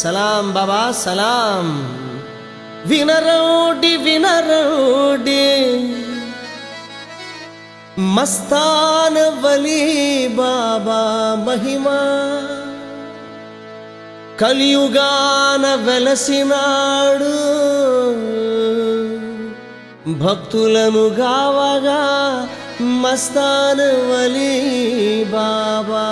సలాం బాబా సలాం. వినరోడి వినరోడి మస్తాన్ వలీ బాబా మహిమా, కలియుగాన వెలసినాడు భక్తులను గావగా మస్తాన్ వలీ బాబా.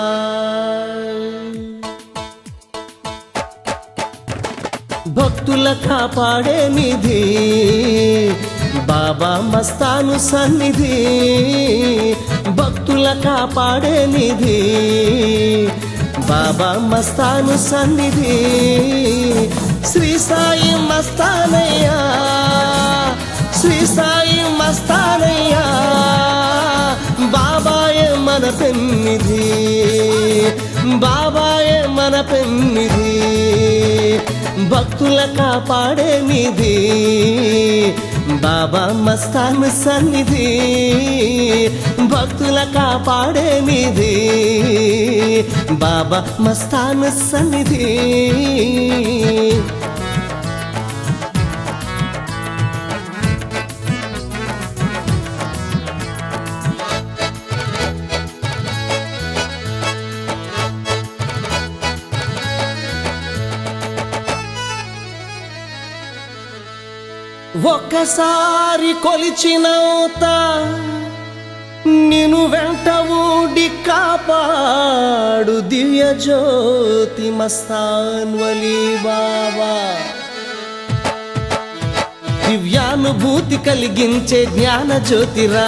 భక్తుల కాపాడే నిధి బాబా మస్తాను సన్నిధి, భక్తుల కాపాడే నిధి బాబా మస్తాను సన్నిధి. శ్రీ సాయి మస్తానయ్యా, శ్రీ సాయి మస్తానయ్యా, బాబాయే మన పెన్నిధి, బాబాయే మన పెన్నిధి. భక్తుల కాపాడే నిధి బాబా మస్తాన్ సన్నిధి, భక్తుల కాపాడే నిధి బాబా మస్తాన్ సన్నిధి. ఒక్కసారి కొలిచినవుత నిన్ను వెంట ఊడి కాపాడు దివ్య జ్యోతి మస్తాన్ వలీ బాబా. దివ్యానుభూతి కలిగించే జ్ఞాన జ్యోతిరా,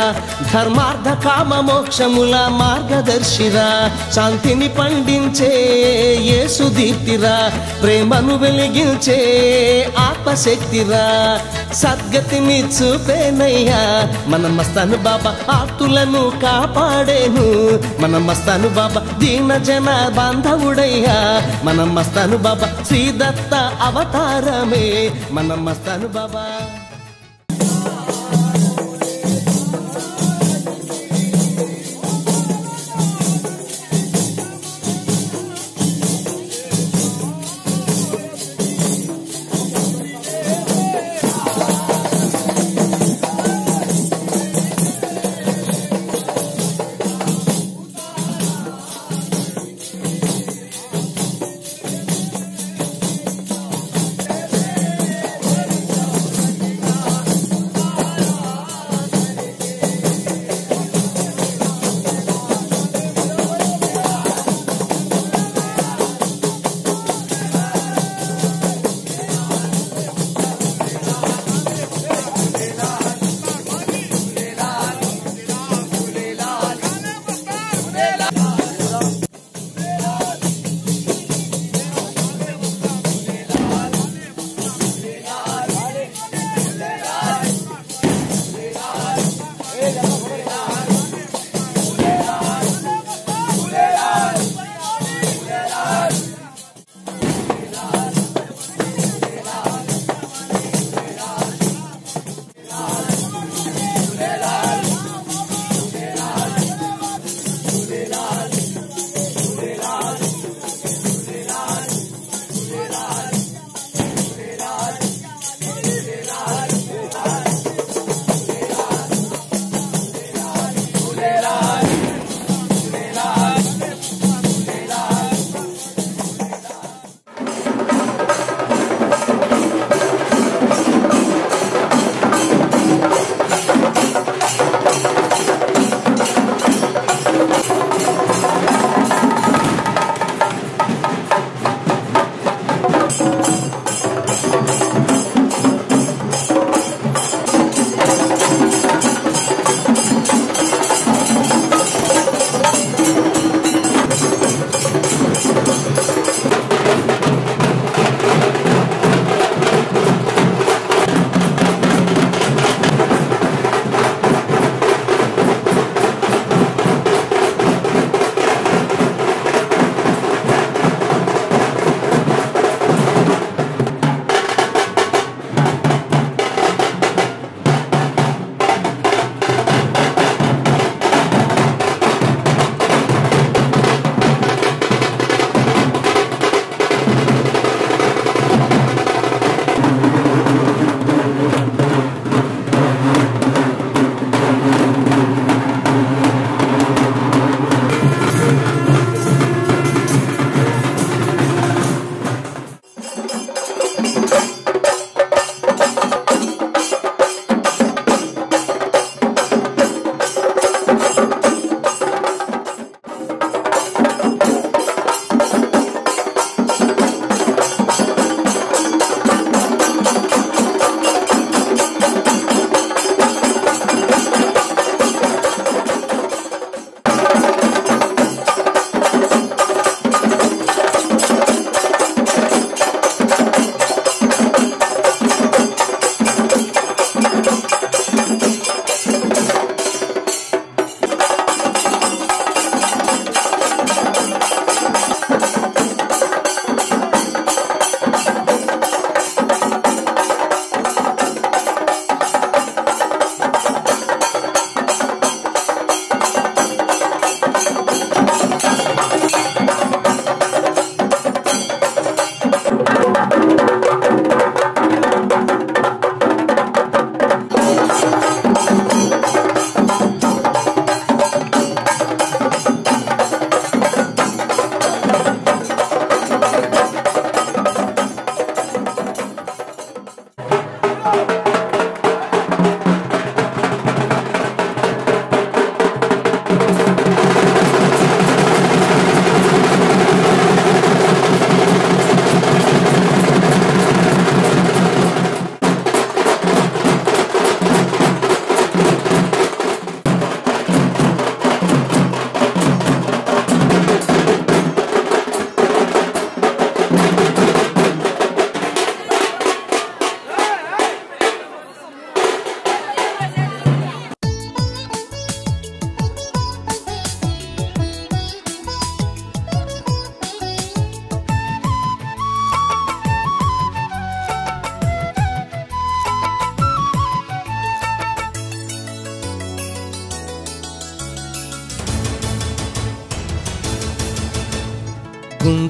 ధర్మార్థ కామ మోక్షముల మార్గదర్శిరా, శాంతిని పండించే యేసు దీప్తిరా, ప్రేమను వెలిగించే ఆత్మశక్తిరా, సద్గతిని చూపేనయ్యా మన మస్తాను బాబా. ఆర్తులను కాపాడేను మన మస్తాను బాబా, దీన జన బాంధవుడయ్యా మన మస్తాను బాబా. శ్రీదత్త అవతారమే మన మస్తాను బాబా.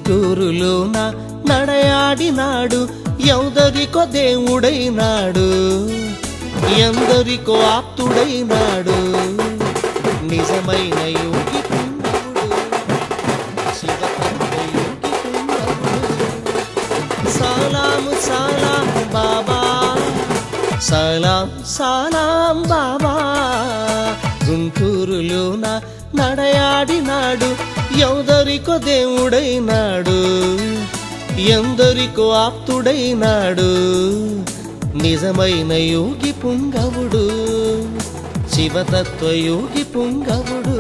గుంటూరులోన నడయాడినాడు, ఎందరికో దేవుడైనాడు, ఎందరికో ఆప్తుడైనాడు, నిజమైన యోగి పుంగవుడు, శివతత్వ యోగి పుంగవుడు. సలాము సలాం బాబా, సలాం సలాం బాబా. గుంటూరులోన నడయాడినాడు, ఎందరికో దేవుడైనాడు, ఎందరికో ఆప్తుడైనాడు, నిజమైన యోగి పుంగవుడు, శివతత్వ యోగి పుంగవుడు.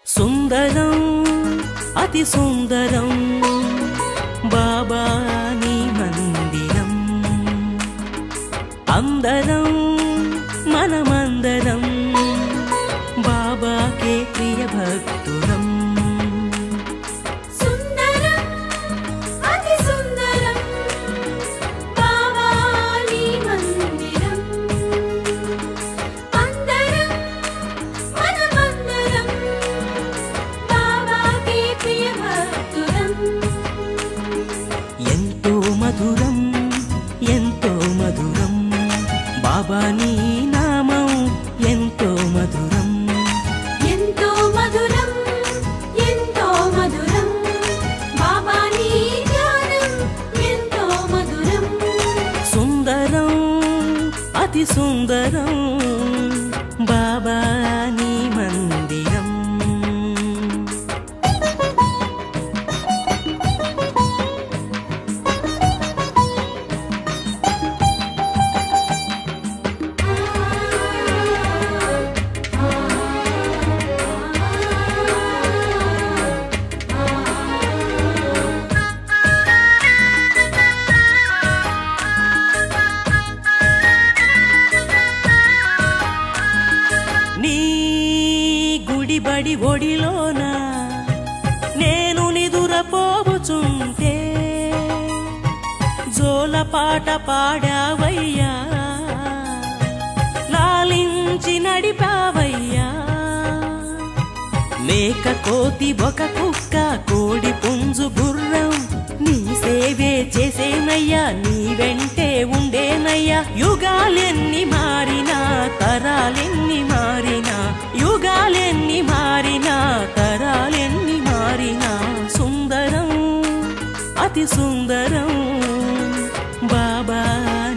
సుందరం అతి సుందరం బాబా నీ మందిరం, అందరం మనమందరం బాబాకే ప్రియ భక్తులం. బాబా నీ నామం ఎంతో మధురం, ఎంతో మధురం, ఎంతో మధురం. బాబా నీ ధ్యానం ఎంతో మధురం. సుందరం అతి సుందరం బాబా నీ మందిరం. గుడిలోన నేను నిదురపోవుచుంటే జోలపాట పాడావయ్యా లాలించి నడిపావయ్యా మేక కోతి ఒక కుక్క కోడి పుంజు గుర్రం నీ సేవే చేసేనయ్యా నీ వెంటే ఉండేనయ్యా యుగాలెన్ని మారినా తరాలెన్ని మారినా యుగాలెన్ని మారినా తరాలెన్ని మారినా సుందరం అతి సుందరం బాబా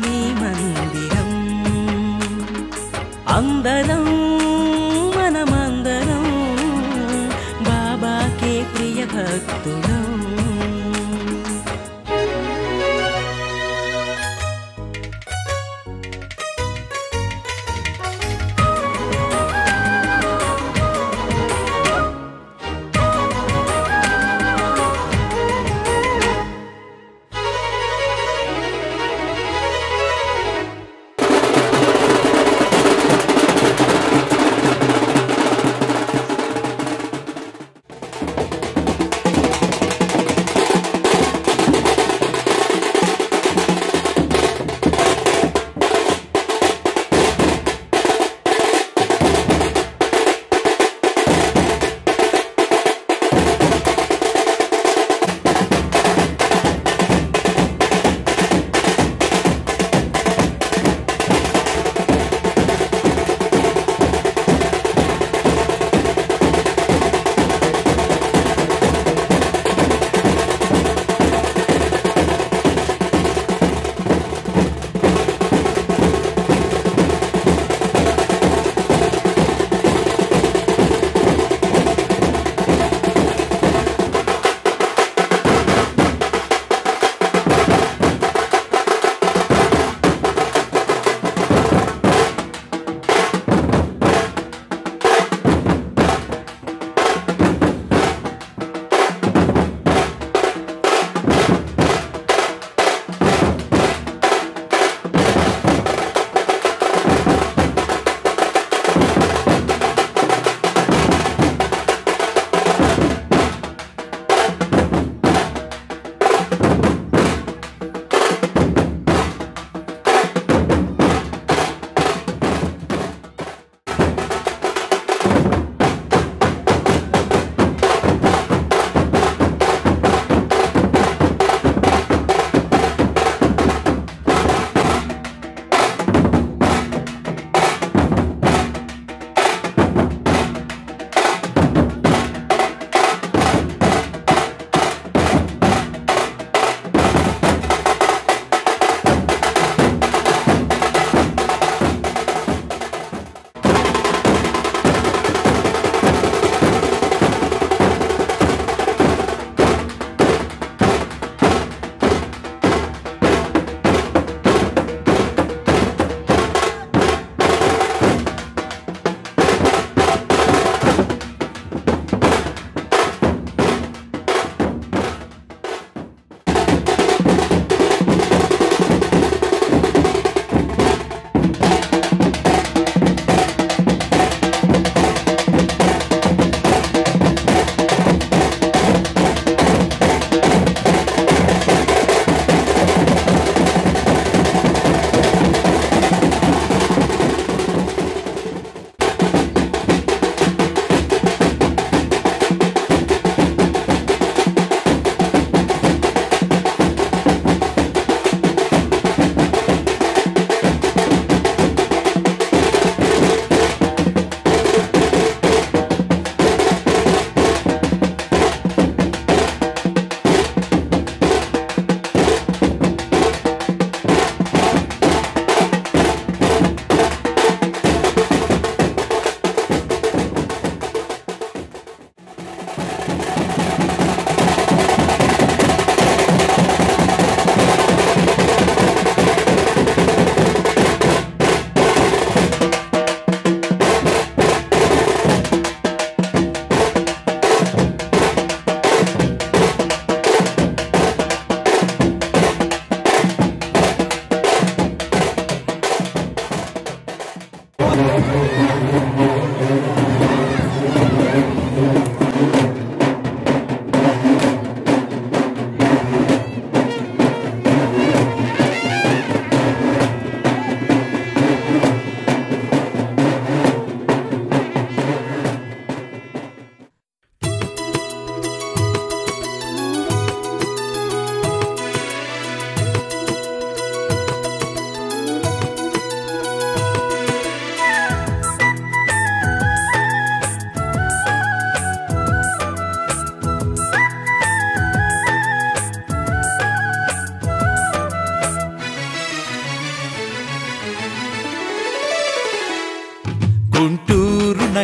నీ మందిరం అందరం మనమందరం బాబాకే ప్రియ భక్తులం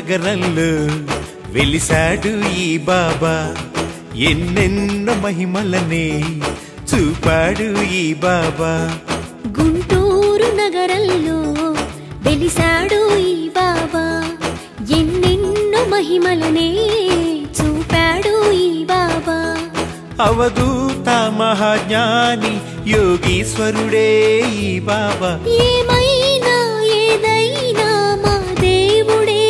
నగరంలో వెలిసాడు ఈ బాబా ఎన్నెన్నో మహిమలనే చూపాడు ఈ బాబా గుంటూరు నగరంలో వెలిసాడు ఈ బాబా ఎన్నెన్నో మహిమలనే చూపాడు ఈ బాబా అవధూత మహాజ్ఞాని యోగీశ్వరుడే ఈ బాబా ఏమైనా ఏదైనా మా దేవుడే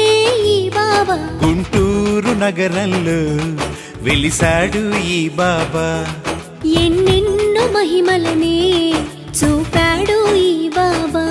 ఈ బాబా గుంటూరు నగరంలో వెలిసాడు ఈ బాబా ఎన్నెన్నో మహిమలనే చూపాడు ఈ బాబా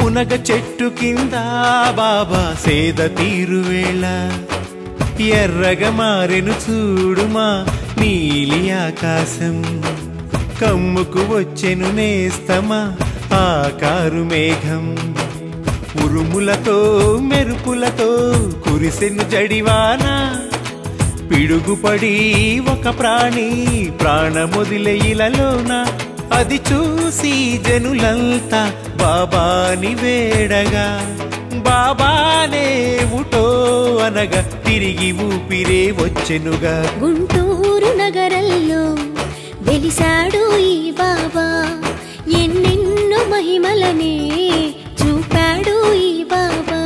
మునగ చెట్టు కింద బాబా సేద తీరువేళ ఎర్రగా మారెను చూడుమా నీలి ఆకాశం కమ్ముకు వచ్చెను నేస్తమా ఆకారు మేఘం ఉరుములతో మెరుపులతో కురిసెను జడివాన పిడుగుపడి ఒక ప్రాణి ప్రాణమొదిలే ఇలలోన అది చూసి జనులంతా బాబాని వేడగా బాబానే ఉటో అనగా తిరిగి ఊపిరే వచ్చెనుగా గుంటూరు నగరంలో వెలిసాడు ఈ బాబా ఎన్నెన్నో మహిమలనే చూపాడు ఈ బాబా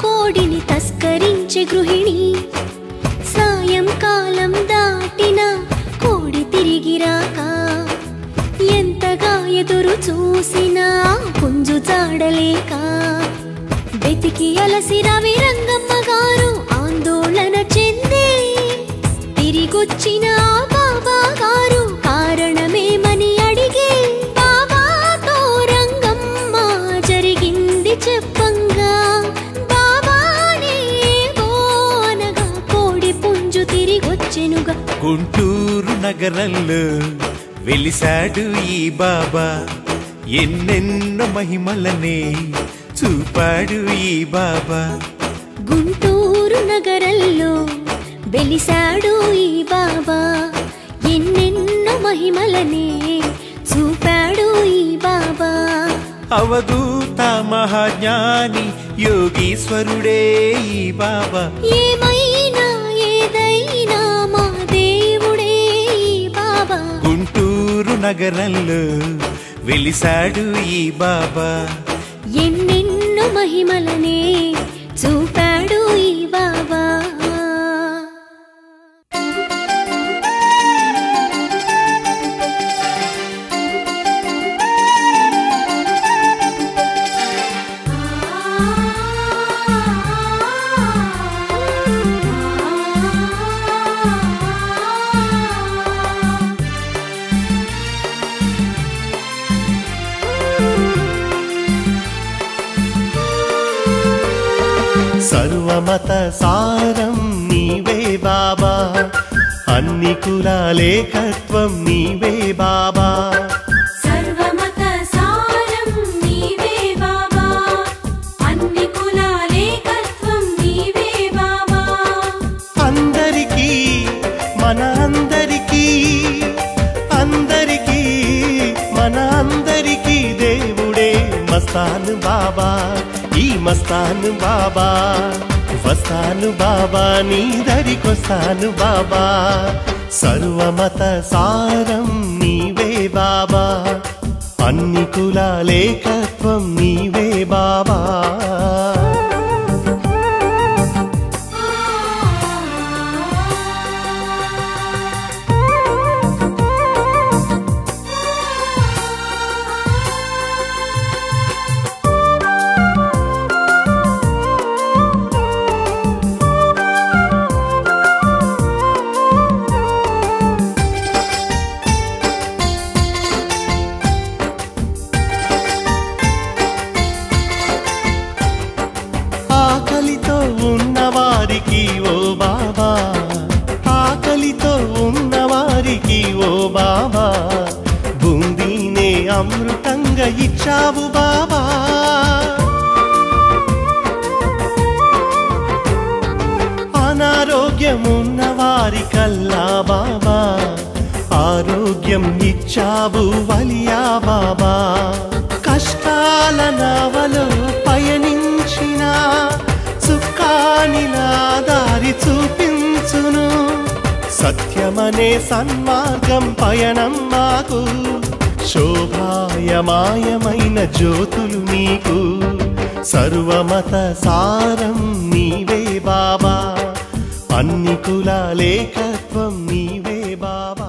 కోడిని తస్కరించే గృహిణి సాయంకాలం దాటిన కోడి తిరిగి రాక ఎంతగా ఎదురు చూసినా పుంజు చాడలేక వెతికి అలసి రవి రంగమ్మ గారు ఆందోళన చెంది తిరిగొచ్చిన బాబా గారు కారణమేమని అడిగి బాబాతో రంగమ్మ జరిగింది చెప్పంగా గుంటూరు నగరంలో వెలిసాడు ఈ బాబా ఎన్నెన్నో మహిమలనే చూపాడు ఈ బాబా గుంటూరు నగరంలో వెలిసాడు ఈ బాబా ఎన్నెన్నో మహిమలనే చూపాడు ఈ బాబా అవధూత మహాజ్ఞాని యోగీశ్వరుడే ఈ బాబా ఏమైనా ఏదైనా మా దేవుడే ఈ బాబా గుంటూరు నగరంలో వెలిసాడు ఈ బాబా ఎన్నెన్నో మహిమలనే చూపాడు ఈ బాబా సర్వమత సారం నీవే బాబా అన్ని కులాలేకత్వం నీవే బాబా సర్వమత సారం నీవే బాబా అన్ని కులాలేకత్వం నీవే బాబా అందరికీ మన అందరికీ అందరికీ మన అందరికీ దేవుడే మస్తాను బాబా ఈ మస్తాను బాబా వస్తాను బాబా నీ దరికొస్తాను బాబా సర్వమత సారం నీవే బాబా అన్ని కులాలేకత్వం నీవే బాబా ఆకలితో ఉన్నవారికి ఓ బాబా ఆకలితో ఉన్నవారికి ఓ బాబా బూందీనే అమృతంగా ఇచ్చావు బాబా అనారోగ్యం ఉన్నవారికల్లా బాబా ఆరోగ్యం ఇచ్చావు వలియా బాబా కష్టాల నావలో పయనించిన సుఖానిలా దారి చూపించును సత్యమనే సన్మార్గం పయనం మాకు శోభాయమాయమైన జ్యోతులు నీకు సర్వమత సారం నీవే బాబా అన్ని కులాలేకత్వం నీవే బాబా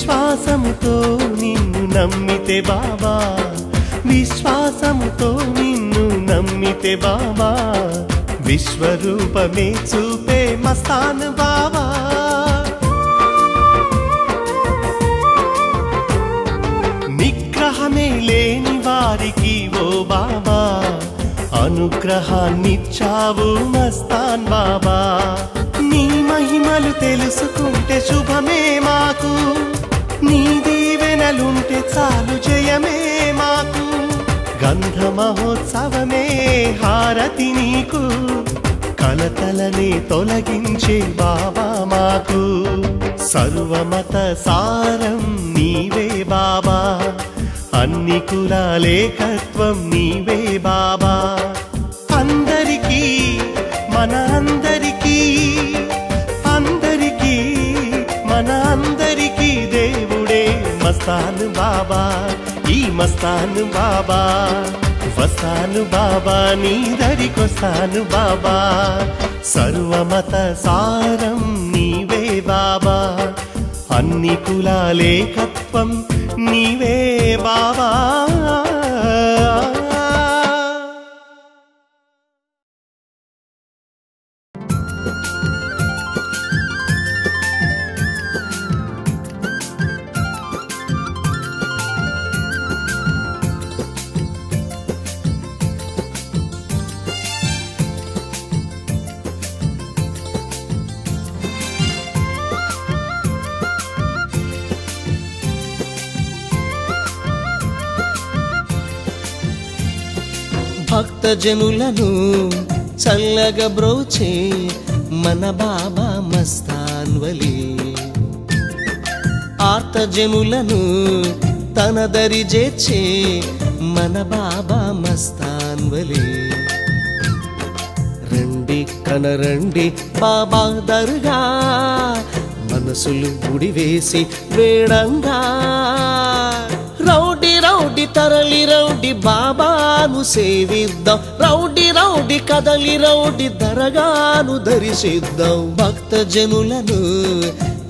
విశ్వాసముతో నిన్ను నమ్మితే బాబా, విశ్వాసముతో నిన్ను నమ్మితే బాబా, విశ్వరూపమే చూపే మస్తాన్ బాబా. నిగ్రహమే లేని వారికి ఓ బాబా, అనుగ్రహాన్నిచ్చావు మస్తాన్ బాబా. నీ మహిమలు తెలుసుకుంటే శుభమే మాకు, నీ దీవెనలుంటే చాలు జయమే మాకు. గంధ మహోత్సవమే హారతి నీకు, కలతలనే తొలగించే బాబా మాకు. సర్వమత సారం నీవే బాబా, అన్ని కులాలేకత్వం నీవే బాబా. అందరికీ మన అందరికీ, అందరికీ మన అందరికీ దేవుడే మస్తాన్ బాబా. ఈ మస్తాన్ బాబా వస్తాను బాబా, నీ దరికొస్తాను బాబా. సర్వమత సారం నీవే బాబా, అన్ని కులాలేకత్వం నీవే బాబా. భక్తజనులను చల్లగా బ్రోచే మన బాబా మస్తాన్ వలి, ఆర్తజనులను తన దరి చేర్చే మన బాబా మస్తాన్ వలి. రండి కనరండి బాబా దర్గా, మనసులు గుడివేసి వేడంగా. రౌడి రౌడి తరలి రౌడి బాబాను సేవిద్దాం, రౌడి రౌడి కదలి రౌడి దరగాను దర్శిద్దాం. భక్తజనులను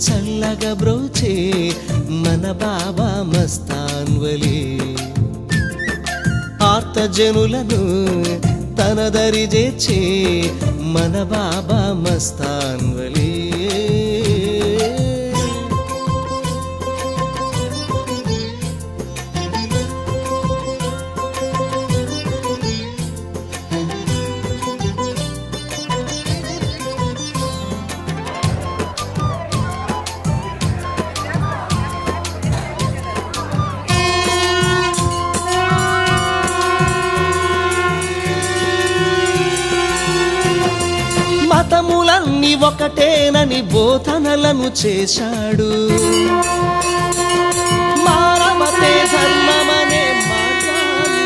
చల్లగా బ్రోచే మన బాబా మస్తాన్ వలి, ఆర్తజనులను తన దరి చేర్చే మన బాబా మస్తాన్ వలి. మతములన్నీ ఒకటేనని బోధనలను చేశాడు, మానవతే ధర్మమనే మార్గాన్ని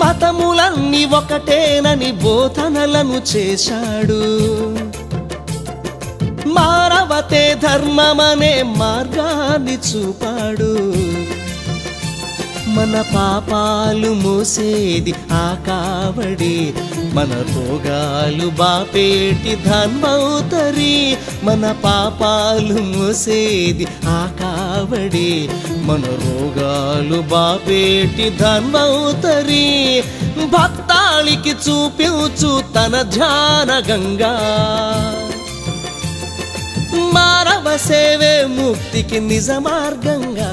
మతములన్నీ ఒకటేనని బోధనలను చేశాడు, మానవతే ధర్మమనే మార్గాన్ని చూపాడు. మన పాపాలు మోసేది ఆ కావడి, మన రోగాలు బాపేటి ధన్వౌతరి, మన పాపాలు మోసేది ఆ కావడే మన రోగాలు బాపేటి ధన్వౌతరి భక్తాళికి చూపించు తన ధ్యాన గంగా మానవ సేవే ముక్తికి నిజ మార్గంగా